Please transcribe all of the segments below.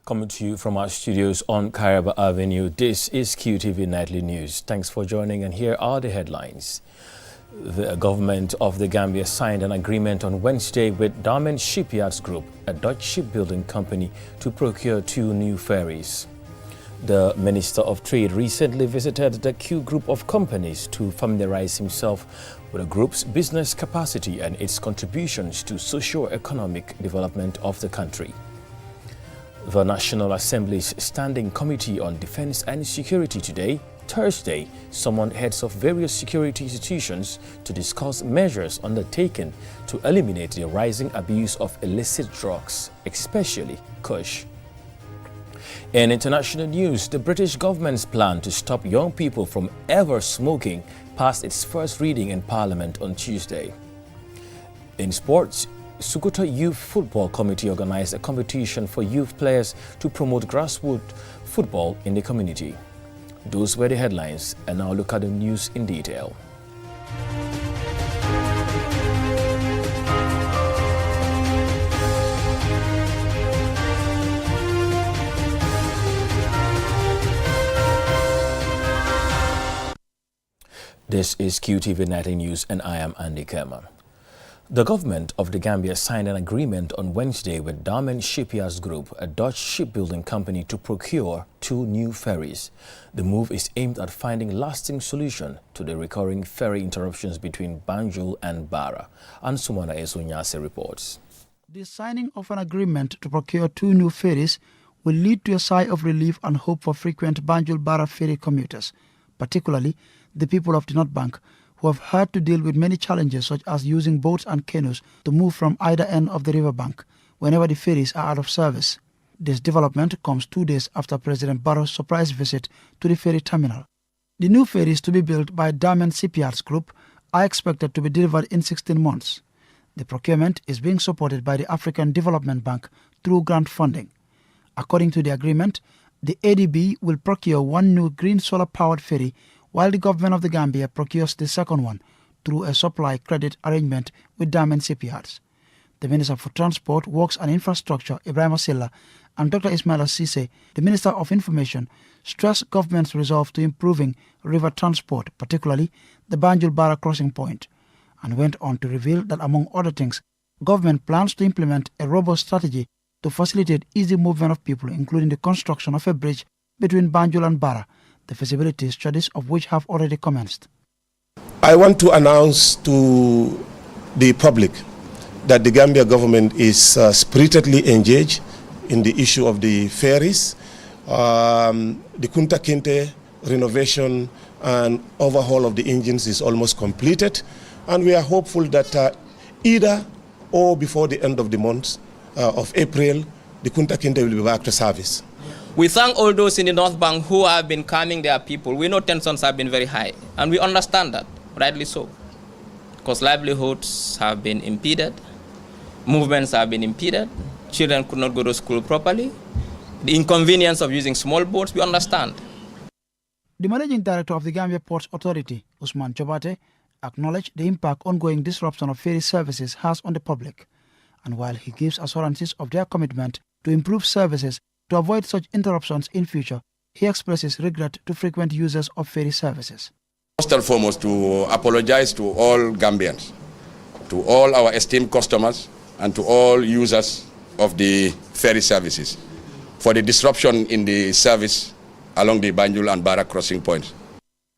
Coming to you from our studios on Kairaba Avenue, this is QTV Nightly News. Thanks for joining, and here are the headlines. The government of the Gambia signed an agreement on Wednesday with Diamond Shipyards Group, a Dutch shipbuilding company, to procure 2 new ferries. The Minister of Trade recently visited the Q group of companies to familiarize himself with the group's business capacity and its contributions to socio-economic development of the country. The National Assembly's Standing Committee on Defense and Security today, Thursday, summoned heads of various security institutions to discuss measures undertaken to eliminate the rising abuse of illicit drugs, especially Kush. In international news, the British government's plan to stop young people from ever smoking passed its first reading in Parliament on Tuesday. In sports, Sokoto Youth Football Committee organized a competition for youth players to promote grassroots football in the community. Those were the headlines, and now look at the news in detail. This is QTV Nightly News, and I am Andy Kerma. The government of the Gambia signed an agreement on Wednesday with Diamond Shipyards Group, a Dutch shipbuilding company, to procure 2 new ferries. The move is aimed at finding lasting solution to the recurring ferry interruptions between Banjul and Barra. Ansumana Esunyase reports. The signing of an agreement to procure 2 new ferries will lead to a sigh of relief and hope for frequent Banjul-Barra ferry commuters, particularly the people of the North Bank, who have had to deal with many challenges such as using boats and canoes to move from either end of the riverbank whenever the ferries are out of service. This development comes 2 days after President Barrow's surprise visit to the ferry terminal. The new ferries to be built by Diamond Shipyards Group are expected to be delivered in 16 months. The procurement is being supported by the African Development Bank through grant funding. According to the agreement, the ADB will procure 1 new green solar-powered ferry, while the government of the Gambia procures the second one through a supply credit arrangement with Diamond Shipyards. The Minister for Transport, Works and Infrastructure, Ibrahim Asilla, and Dr. Ismail Assise, the Minister of Information, stressed government's resolve to improving river transport, particularly the Banjul-Barra crossing point, and went on to reveal that, among other things, government plans to implement a robust strategy to facilitate easy movement of people, including the construction of a bridge between Banjul and Barra, the feasibility studies of which have already commenced. I want to announce to the public that the Gambia government is spiritedly engaged in the issue of the ferries. The Kunta Kinte renovation and overhaul of the engines is almost completed, and we are hopeful that either or before the end of the month of April, the Kunta Kinte will be back to service. We thank all those in the North Bank who have been calming their people. We know tensions have been very high, and we understand that, rightly so, because livelihoods have been impeded, movements have been impeded, children could not go to school properly, the inconvenience of using small boats, we understand. The Managing Director of the Gambia Ports Authority, Usman Jobate, acknowledged the impact ongoing disruption of ferry services has on the public, and while he gives assurances of their commitment to improve services to avoid such interruptions in future, he expresses regret to frequent users of ferry services. First and foremost, to apologize to all Gambians, to all our esteemed customers, and to all users of the ferry services for the disruption in the service along the Banjul and Barra crossing points.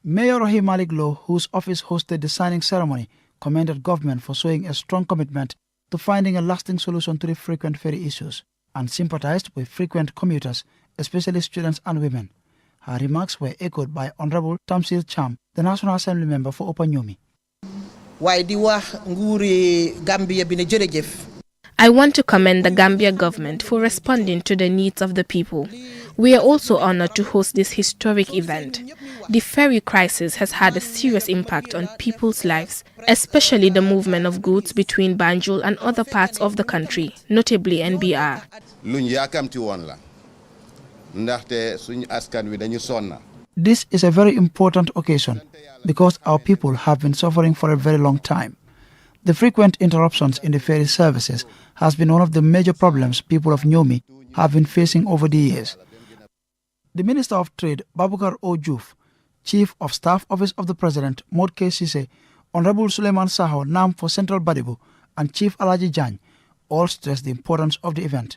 Mayor Rahim Malik Low, whose office hosted the signing ceremony, commended government for showing a strong commitment to finding a lasting solution to the frequent ferry issues, and sympathized with frequent commuters, especially students and women. Her remarks were echoed by Honorable Tamsir Cham, the National Assembly member for Opanyomi. I want to commend the Gambia government for responding to the needs of the people. We are also honored to host this historic event. The ferry crisis has had a serious impact on people's lives, especially the movement of goods between Banjul and other parts of the country, notably NBR. This is a very important occasion because our people have been suffering for a very long time. The frequent interruptions in the ferry services has been one of the major problems people of Nyomi have been facing over the years. The Minister of Trade, Babukar Ojuf, Chief of Staff Office of the President, Modke Sise, Honorable Suleiman Saho, NAM for Central Badibu, and Chief Alaji Jan all stressed the importance of the event.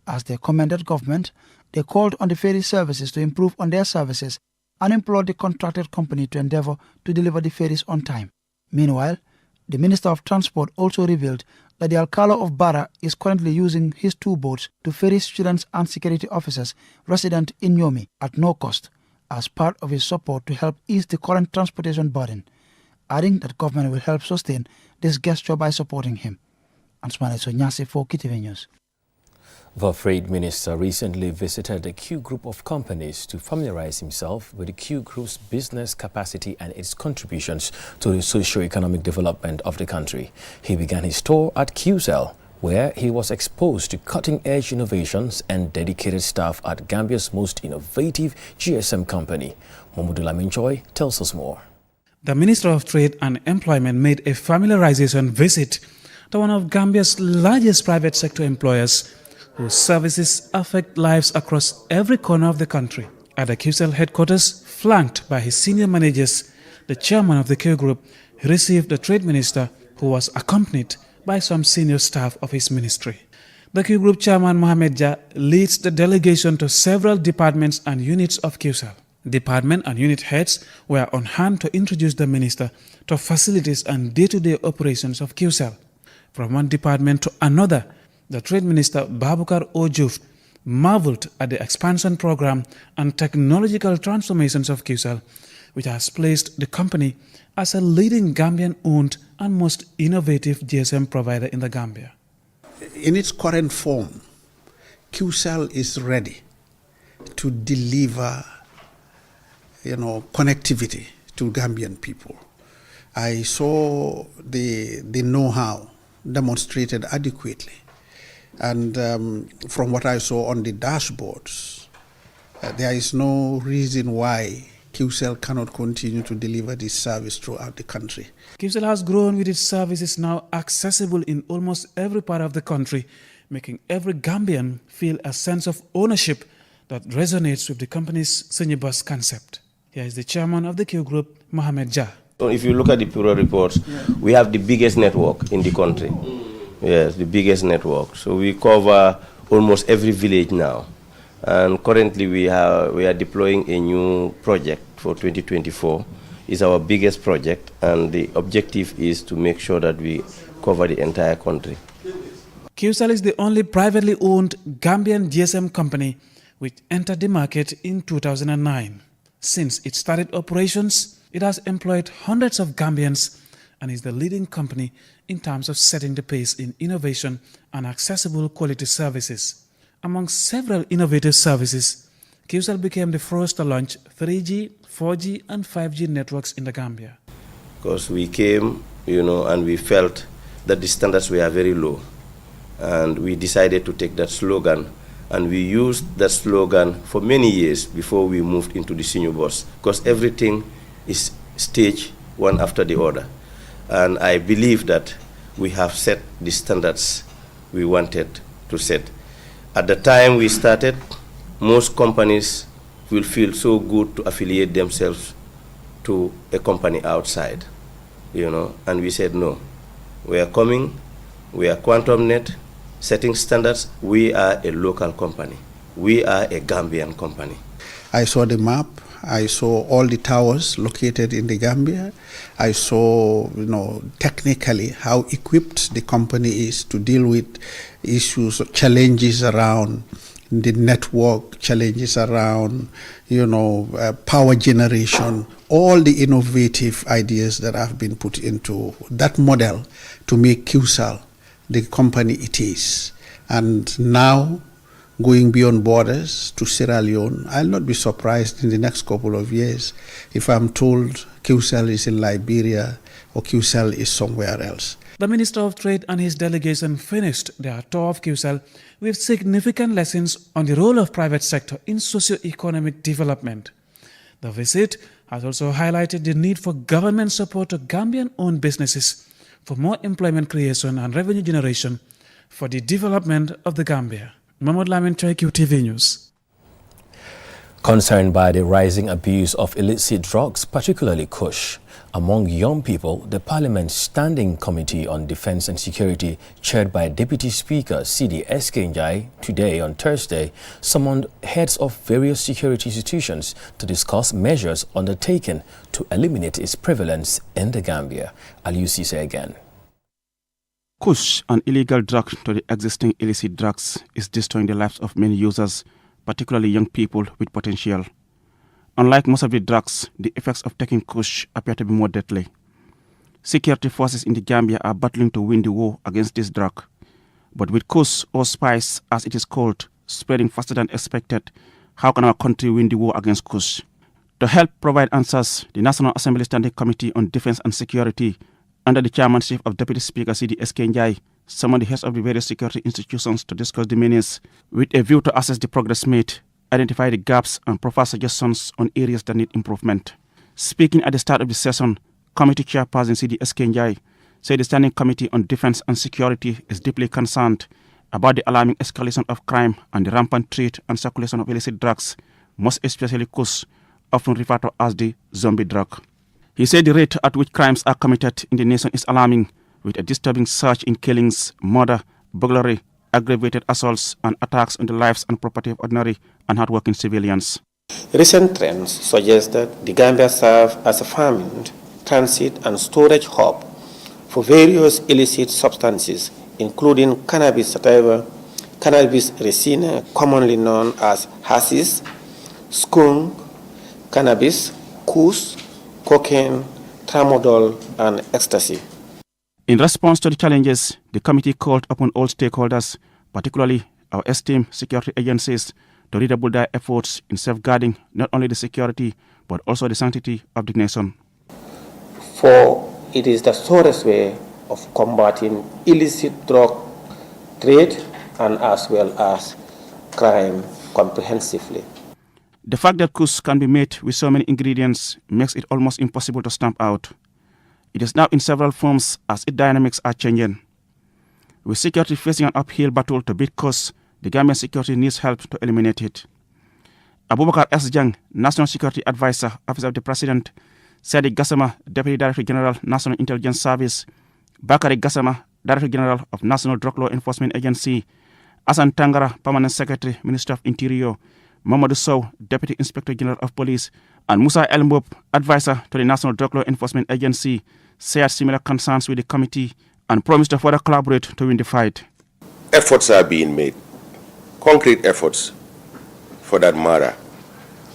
As they commended government, they called on the ferry services to improve on their services and implored the contracted company to endeavour to deliver the ferries on time. Meanwhile, the Minister of Transport also revealed that the Alcalo of Barra is currently using his 2 boats to ferry students and security officers resident in Yomi at no cost as part of his support to help ease the current transportation burden, adding that government will help sustain this gesture by supporting him. Ansmane Sonyasi for KTV News. The Trade Minister recently visited the Q Group of companies to familiarize himself with the Q Group's business capacity and its contributions to the socio-economic development of the country. He began his tour at QCell, where he was exposed to cutting-edge innovations and dedicated staff at Gambia's most innovative GSM company. Momodu Laminchoy tells us more. The Minister of Trade and Employment made a familiarization visit to one of Gambia's largest private sector employers, whose services affect lives across every corner of the country. At the QCell headquarters, flanked by his senior managers, the chairman of the Q Group received the Trade Minister, who was accompanied by some senior staff of his ministry. The Q Group chairman Mohamed Jah leads the delegation to several departments and units of QCell. Department and unit heads were on hand to introduce the minister to facilities and day-to-day operations of QCell. From one department to another, the Trade Minister Babukar Ojuf marveled at the expansion program and technological transformations of QCell, which has placed the company as a leading Gambian-owned and most innovative GSM provider in the Gambia. In its current form, QCell is ready to deliver, connectivity to Gambian people. I saw the know-how demonstrated adequately. And from what I saw on the dashboards, there is no reason why QCell cannot continue to deliver this service throughout the country. QCell has grown with its services now accessible in almost every part of the country, making every Gambian feel a sense of ownership that resonates with the company's senior bus concept. Here is the chairman of the Q Group, Mohamed Jah. If you look at the Bureau reports, we have the biggest network in the country. Yes, the biggest network. So we cover almost every village now. And currently we are deploying a new project for 2024. It's our biggest project, and the objective is to make sure that we cover the entire country. QCell is the only privately owned Gambian GSM company which entered the market in 2009. Since it started operations, it has employed hundreds of Gambians and is the leading company in terms of setting the pace in innovation and accessible quality services. Among several innovative services, QCell became the first to launch 3G, 4G and 5G networks in the Gambia. Because we came, and we felt that the standards were very low. And we decided to take that slogan, and we used that slogan for many years before we moved into the senior bus, because everything is staged one after the other. And I believe that we have set the standards we wanted to set. At the time we started, most companies will feel so good to affiliate themselves to a company outside, and we said no. We are coming, we are QuantumNet, setting standards. We are a local company. We are a Gambian company. I saw the map. I saw all the towers located in the Gambia. I saw, technically how equipped the company is to deal with issues, challenges around the network, challenges around, power generation, all the innovative ideas that have been put into that model to make QCell the company it is. And now, going beyond borders to Sierra Leone, I'll not be surprised in the next couple of years if I'm told QCell is in Liberia or QCell is somewhere else. The Minister of Trade and his delegation finished their tour of QCell with significant lessons on the role of private sector in socio-economic development. The visit has also highlighted the need for government support to Gambian-owned businesses for more employment creation and revenue generation for the development of the Gambia. Mahmoud Lamin Choi, QTV News. Concerned by the rising abuse of illicit drugs, particularly Kush, among young people, the Parliament's Standing Committee on Defence and Security, chaired by Deputy Speaker C.D. Eskenjai, today on Thursday, summoned heads of various security institutions to discuss measures undertaken to eliminate its prevalence in the Gambia. Aliu Sise again. Kush, an illegal drug to the existing illicit drugs, is destroying the lives of many users, particularly young people with potential. Unlike most of the drugs, the effects of taking Kush appear to be more deadly. Security forces in the Gambia are battling to win the war against this drug. But with Kush, or spice as it is called, spreading faster than expected, how can our country win the war against Kush? To help provide answers, the National Assembly Standing Committee on Defence and Security, under the chairmanship of Deputy Speaker C.D. Eskenjai, summoned the heads of the various security institutions to discuss the menace with a view to assess the progress made, identify the gaps and provide suggestions on areas that need improvement. Speaking at the start of the session, Committee Chairperson C.D. Eskenjai said the Standing Committee on Defence and Security is deeply concerned about the alarming escalation of crime and the rampant trade and circulation of illicit drugs, most especially Kush, often referred to as the zombie drug. He said the rate at which crimes are committed in the nation is alarming, with a disturbing surge in killings, murder, burglary, aggravated assaults and attacks on the lives and property of ordinary and hardworking civilians. Recent trends suggest that the Gambia serves as a farming, transit and storage hub for various illicit substances, including cannabis sativa, cannabis resina, commonly known as hashish, skunk, cannabis, kush, cocaine, tramadol and ecstasy. In response to the challenges, the committee called upon all stakeholders, particularly our esteemed security agencies, to redouble their efforts in safeguarding not only the security but also the sanctity of the nation. For it is the surest way of combating illicit drug trade and as well as crime comprehensively. The fact that Kush can be made with so many ingredients makes it almost impossible to stamp out. It is now in several forms as its dynamics are changing. With security facing an uphill battle to beat Kush, the Gambian security needs help to eliminate it. Abubakar S. Jang, National Security Advisor, Office of the President, Sadiq Gassama, Deputy Director General, National Intelligence Service, Bakari Gassama, Director General of National Drug Law Enforcement Agency, Asan Tangara, Permanent Secretary, Minister of Interior, Mamadou Sow, Deputy Inspector General of Police, and Musa Elmbop, Advisor to the National Drug Law Enforcement Agency, shared similar concerns with the committee and promised to further collaborate to win the fight. Efforts are being made, concrete efforts for that matter,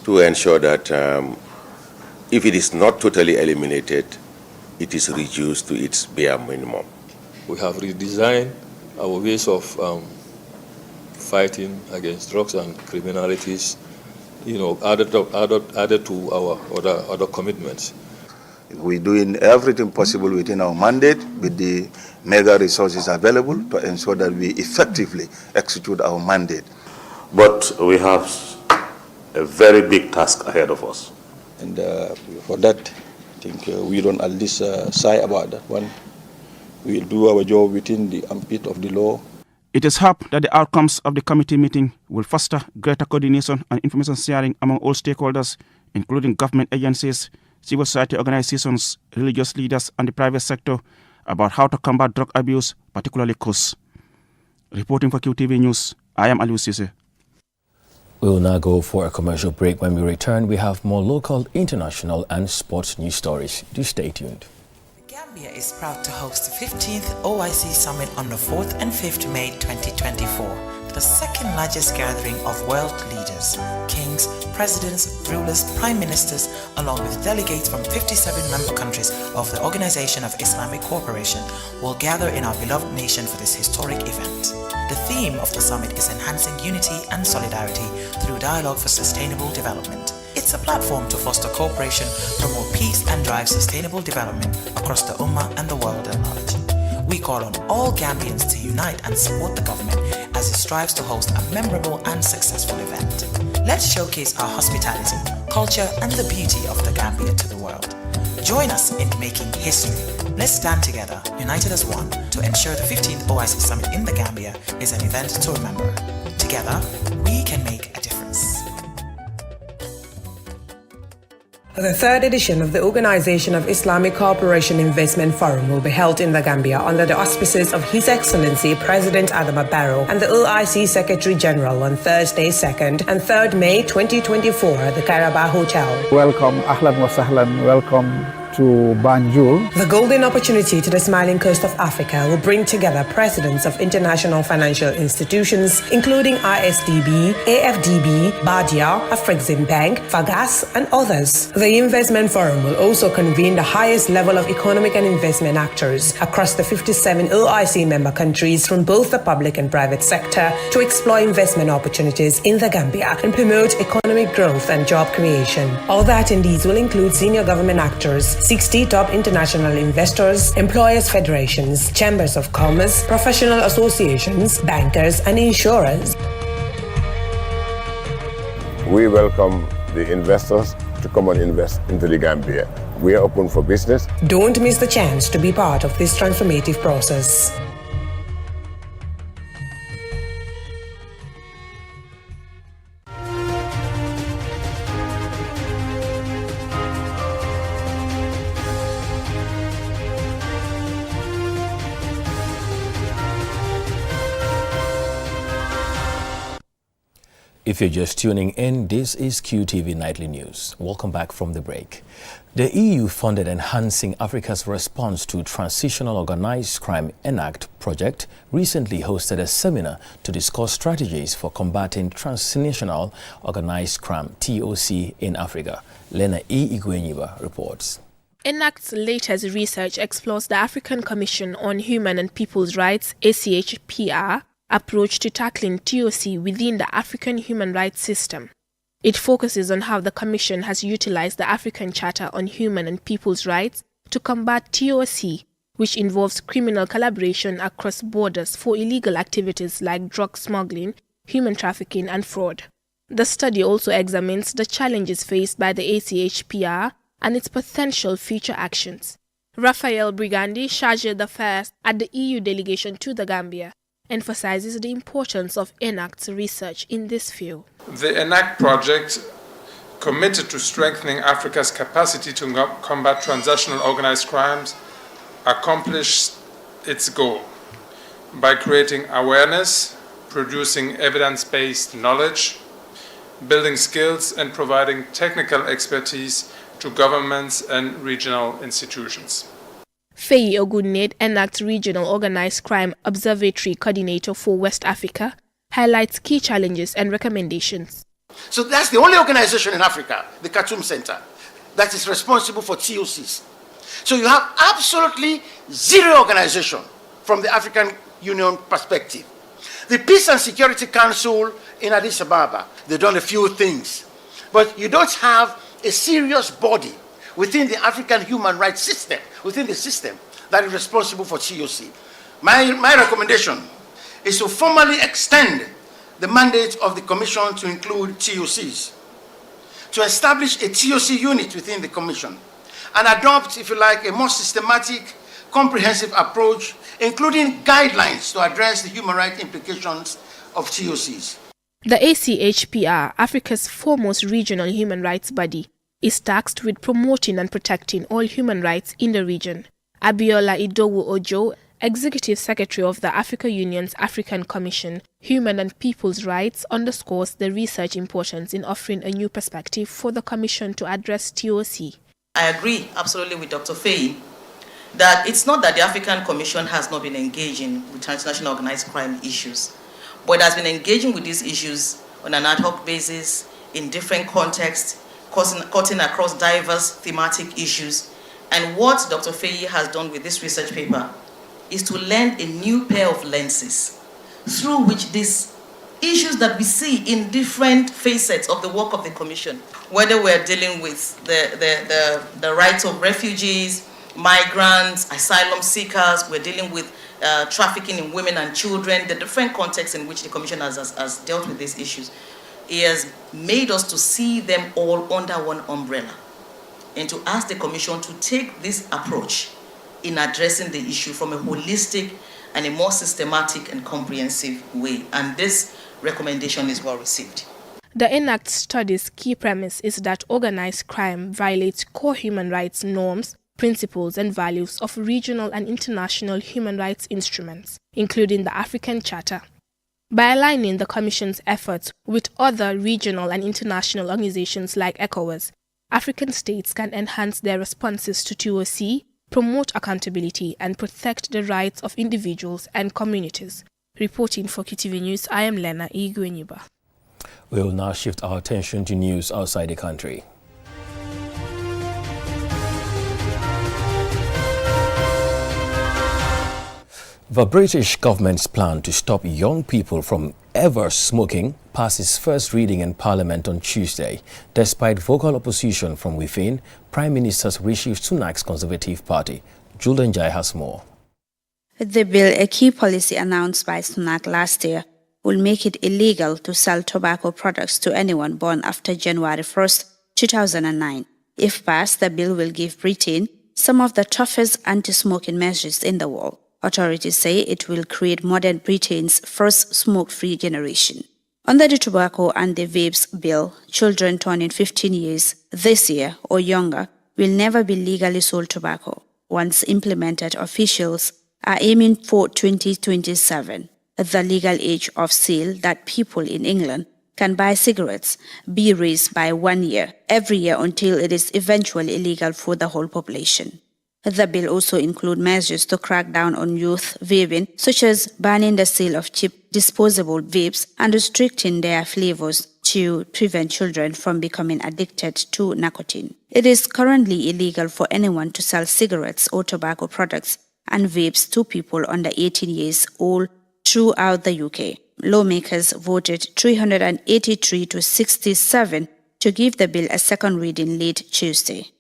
to ensure that if it is not totally eliminated, it is reduced to its bare minimum. We have redesigned our ways of fighting against drugs and criminalities, added to our other commitments. We're doing everything possible within our mandate with the mega resources available to ensure that we effectively execute our mandate. But we have a very big task ahead of us. And for that, I think we don't at least shy about that one. We'll do our job within the ambit of the law. It is hoped that the outcomes of the committee meeting will foster greater coordination and information sharing among all stakeholders, including government agencies, civil society organizations, religious leaders, and the private sector, about how to combat drug abuse, particularly Kush. Reporting for QTV News, I am Aliu Sise. We will now go for a commercial break. When we return, we have more local, international, and sports news stories. Do stay tuned. Gambia is proud to host the 15th OIC Summit on the 4th and 5th May 2024. The second largest gathering of world leaders, kings, presidents, rulers, prime ministers, along with delegates from 57 member countries of the Organization of Islamic Cooperation will gather in our beloved nation for this historic event. The theme of the summit is enhancing unity and solidarity through dialogue for sustainable development. It's a platform to foster cooperation, promote peace and drive sustainable development across the Ummah and the world at large. We call on all Gambians to unite and support the government as it strives to host a memorable and successful event. Let's showcase our hospitality, culture, and the beauty of the Gambia to the world. Join us in making history. Let's stand together, united as one, to ensure the 15th OIC Summit in the Gambia is an event to remember. Together, we can make a difference. The third edition of the Organization of Islamic Cooperation Investment Forum will be held in the Gambia under the auspices of His Excellency President Adama Barrow and the OIC Secretary General on Thursday, 2nd and 3rd May 2024 at the Caraba Hotel. Welcome, ahlan wa sahlan, welcome to Banjul. The golden opportunity to the smiling coast of Africa will bring together presidents of international financial institutions, including ISDB, AFDB, Badia, Afrexim Bank, Fagas, and others. The Investment Forum will also convene the highest level of economic and investment actors across the 57 OIC member countries from both the public and private sector to explore investment opportunities in the Gambia and promote economic growth and job creation. All that in these will include senior government actors, 60 top international investors, employers' federations, chambers of commerce, professional associations, bankers, and insurers. We welcome the investors to come and invest into the Gambia. We are open for business. Don't miss the chance to be part of this transformative process. If you're just tuning in, this is QTV Nightly News. Welcome back from the break. The EU funded Enhancing Africa's Response to Transitional Organized Crime ENACT project recently hosted a seminar to discuss strategies for combating transnational organized crime TOC in Africa. Lena E. Igwenyiba reports. ENACT's latest research explores the African Commission on Human and People's Rights, ACHPR, approach to tackling TOC within the African human rights system. It focuses on how the Commission has utilized the African Charter on Human and People's Rights to combat TOC, which involves criminal collaboration across borders for illegal activities like drug smuggling, human trafficking, and fraud. The study also examines the challenges faced by the ACHPR and its potential future actions. Raphael Brigandi, chargé d'affaires at the EU delegation to the Gambia, emphasizes the importance of ENACT's research in this field. The ENACT project, committed to strengthening Africa's capacity to combat transnational organized crimes, accomplished its goal by creating awareness, producing evidence-based knowledge, building skills, and providing technical expertise to governments and regional institutions. Faye Ogunnet, ENACT Regional Organized Crime Observatory Coordinator for West Africa, highlights key challenges and recommendations. So that's the only organization in Africa, the Khartoum Center, that is responsible for TOCs. So you have absolutely zero organization from the African Union perspective. The Peace and Security Council in Addis Ababa, they've done a few things, but you don't have a serious body within the African human rights system, within the system that is responsible for TOC. My recommendation is to formally extend the mandate of the Commission to include TOCs, to establish a TOC unit within the Commission, and adopt, if you like, a more systematic, comprehensive approach, including guidelines to address the human rights implications of TOCs. The ACHPR, Africa's foremost regional human rights body, is tasked with promoting and protecting all human rights in the region. Abiola Idowu Ojo, Executive Secretary of the Africa Union's African Commission, Human and People's Rights, underscores the research importance in offering a new perspective for the Commission to address TOC. I agree absolutely with Dr. Faye that it's not that the African Commission has not been engaging with transnational organized crime issues, but it has been engaging with these issues on an ad hoc basis in different contexts, cutting across diverse thematic issues. And what Dr. Faye has done with this research paper is to lend a new pair of lenses through which these issues that we see in different facets of the work of the Commission, whether we're dealing with the rights of refugees, migrants, asylum seekers, we're dealing with trafficking in women and children, the different contexts in which the Commission has dealt with these issues. It has made us to see them all under one umbrella and to ask the Commission to take this approach in addressing the issue from a holistic and a more systematic and comprehensive way. And this recommendation is well received. The ENACT study's key premise is that organized crime violates core human rights norms, principles and values of regional and international human rights instruments, including the African Charter. By aligning the Commission's efforts with other regional and international organizations like ECOWAS, African states can enhance their responses to 2OC, promote accountability, and protect the rights of individuals and communities. Reporting for QTV News, I am Lena Igwenyuba. We will now shift our attention to news outside the country. The British government's plan to stop young people from ever smoking passes first reading in Parliament on Tuesday. Despite vocal opposition from within, Prime Minister Rishi Sunak's Conservative Party. Julian Jai has more. The bill, a key policy announced by Sunak last year, will make it illegal to sell tobacco products to anyone born after January 1st, 2009. If passed, the bill will give Britain some of the toughest anti-smoking measures in the world. Authorities say it will create modern Britain's first smoke-free generation. Under the Tobacco and the Vapes Bill, children turning 15 years this year or younger will never be legally sold tobacco. Once implemented, officials are aiming for 2027, the legal age of sale that people in England can buy cigarettes be raised by 1 year every year until it is eventually illegal for the whole population. The bill also includes measures to crack down on youth vaping, such as banning the sale of cheap disposable vapes and restricting their flavors to prevent children from becoming addicted to nicotine. It is currently illegal for anyone to sell cigarettes or tobacco products and vapes to people under 18 years old throughout the UK. Lawmakers voted 383 to 67 to give the bill a second reading late Tuesday.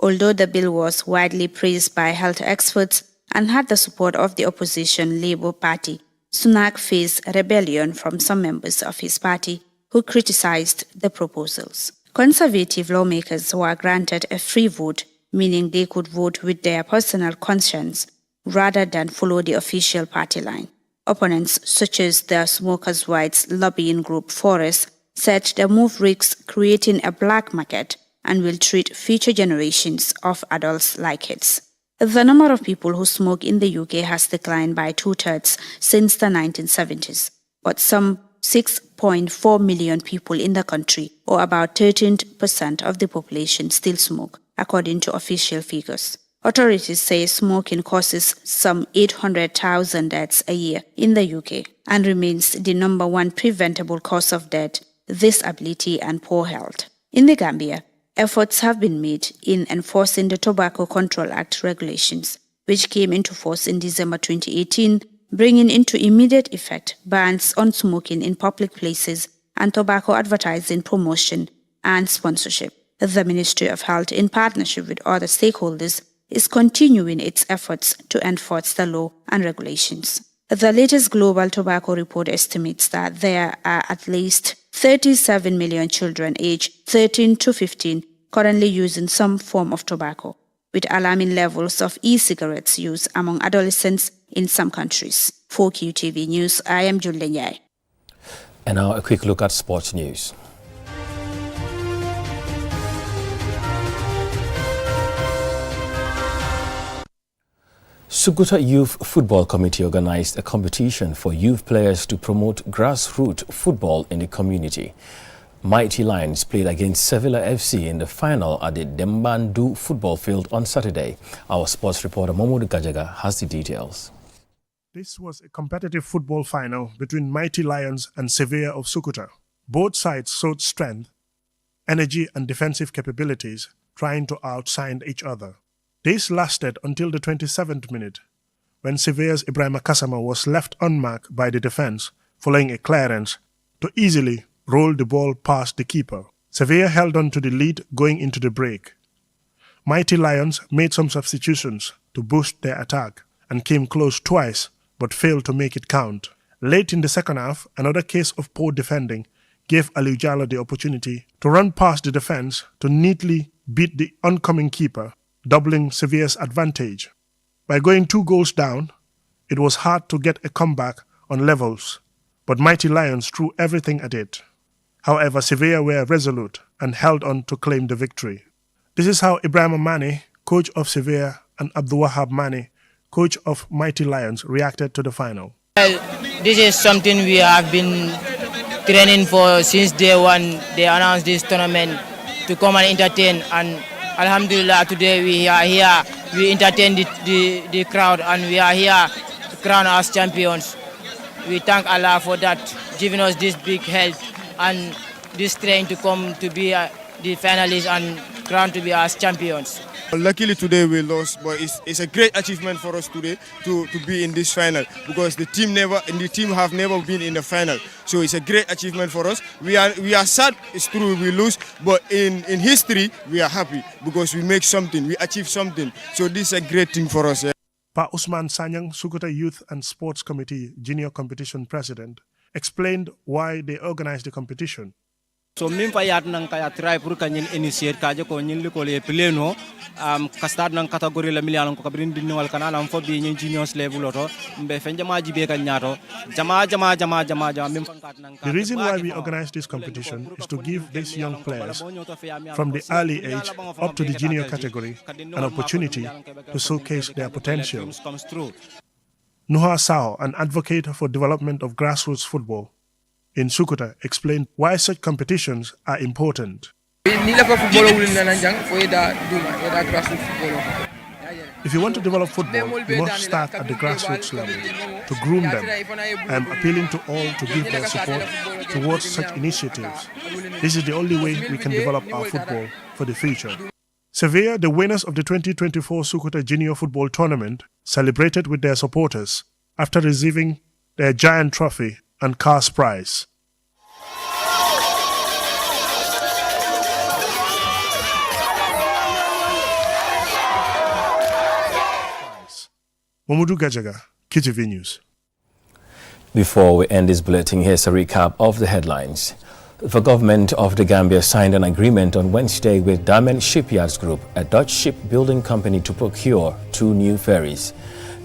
Although the bill was widely praised by health experts and had the support of the opposition Labour Party, Sunak faced rebellion from some members of his party who criticized the proposals. Conservative lawmakers were granted a free vote, meaning they could vote with their personal conscience rather than follow the official party line. Opponents, such as the smokers' rights lobbying group Forest, said the move risks creating a black market and will treat future generations of adults like kids. The number of people who smoke in the UK has declined by 2/3 since the 1970s, but some 6.4 million people in the country, or about 13% of the population, still smoke, according to official figures. Authorities say smoking causes some 800,000 deaths a year in the UK and remains the number one preventable cause of death, disability and poor health. In the Gambia, efforts have been made in enforcing the Tobacco Control Act regulations, which came into force in December 2018, bringing into immediate effect bans on smoking in public places and tobacco advertising, promotion, and sponsorship. The Ministry of Health, in partnership with other stakeholders, is continuing its efforts to enforce the law and regulations. The latest Global Tobacco Report estimates that there are at least 37 million children aged 13 to 15 currently using some form of tobacco, with alarming levels of e-cigarettes use among adolescents in some countries. For QTV News, I am Julian Yai. And now a quick look at sports news. Sukuta Youth Football Committee organized a competition for youth players to promote grassroots football in the community. Mighty Lions played against Sevilla FC in the final at the Dembandu football field on Saturday. Our sports reporter Momodu Gajaga has the details. This was a competitive football final between Mighty Lions and Sevilla of Sukuta. Both sides showed strength, energy and defensive capabilities, trying to outshine each other. This lasted until the 27th minute, when Sevilla's Ibrahim Kasama was left unmarked by the defense following a clearance to easily roll the ball past the keeper. Sevilla held on to the lead going into the break. Mighty Lions made some substitutions to boost their attack and came close twice but failed to make it count. Late in the second half, another case of poor defending gave Aliou Jallow the opportunity to run past the defense to neatly beat the oncoming keeper, doubling Sevilla's advantage. By going 2 goals down, it was hard to get a comeback on levels, but Mighty Lions threw everything at it. However, Sevilla were resolute and held on to claim the victory. This is how Ibrahim Mane, coach of Sevilla, and Abdulwahab Mane, coach of Mighty Lions, reacted to the final. Well, this is something we have been training for since day one. They announced this tournament to come and entertain, and Alhamdulillah, today we are here. We entertain the crowd, and we are here to crown us champions. We thank Allah for that, giving us this big help and this strength to come to be the finalists and crowned to be as champions. Luckily today we lost, but it's a great achievement for us today to be in this final, because the team have never been in the final. So it's a great achievement for us. We are sad, it's true we lose, but in history we are happy because we make something, we achieve something. So this is a great thing for us. Yeah. Pa Usman Sanyang, Sukuta Youth and Sports Committee Junior Competition President, explained why they organized the competition. So min fa yat nang kaya try pour kanyin initiate kaje ko nyin li ko le pleno kastad nang category la million ko kabrin dinni wal kana lam fo bi nyin juniors level oto mbe fen jama jibe kan nyato jama min fa kat nang. The reason why we organize this competition is to give these young players from the early age up to the junior category an opportunity to showcase their potential. Nuha Sao, an advocate for development of grassroots football in Sukuta, explained why such competitions are important. If you want to develop football, you must start at the grassroots level to groom them. I am appealing to all to give their support towards such initiatives. This is the only way we can develop our football for the future. Sevilla, the winners of the 2024 Sukuta Junior Football Tournament, celebrated with their supporters after receiving their giant trophy and cash prize. Mamudu Gajaga, QTV News. Before we end this bulletin, here's a recap of the headlines. The government of the Gambia signed an agreement on Wednesday with Diamond Shipyards Group, a Dutch shipbuilding company, to procure 2 new ferries.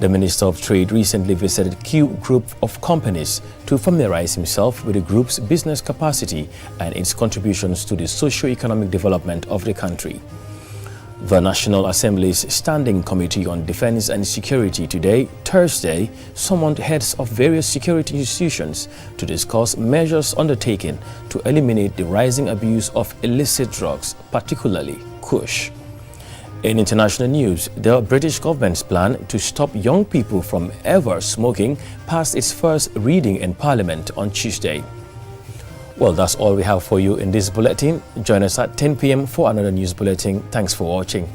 The Minister of Trade recently visited Q Group of companies to familiarize himself with the group's business capacity and its contributions to the socio-economic development of the country. The National Assembly's Standing Committee on Defense and Security today, Thursday, summoned heads of various security institutions to discuss measures undertaken to eliminate the rising abuse of illicit drugs, particularly Kush. In international news, the British government's plan to stop young people from ever smoking passed its first reading in Parliament on Tuesday. Well, that's all we have for you in this bulletin. Join us at 10 p.m. for another news bulletin. Thanks for watching.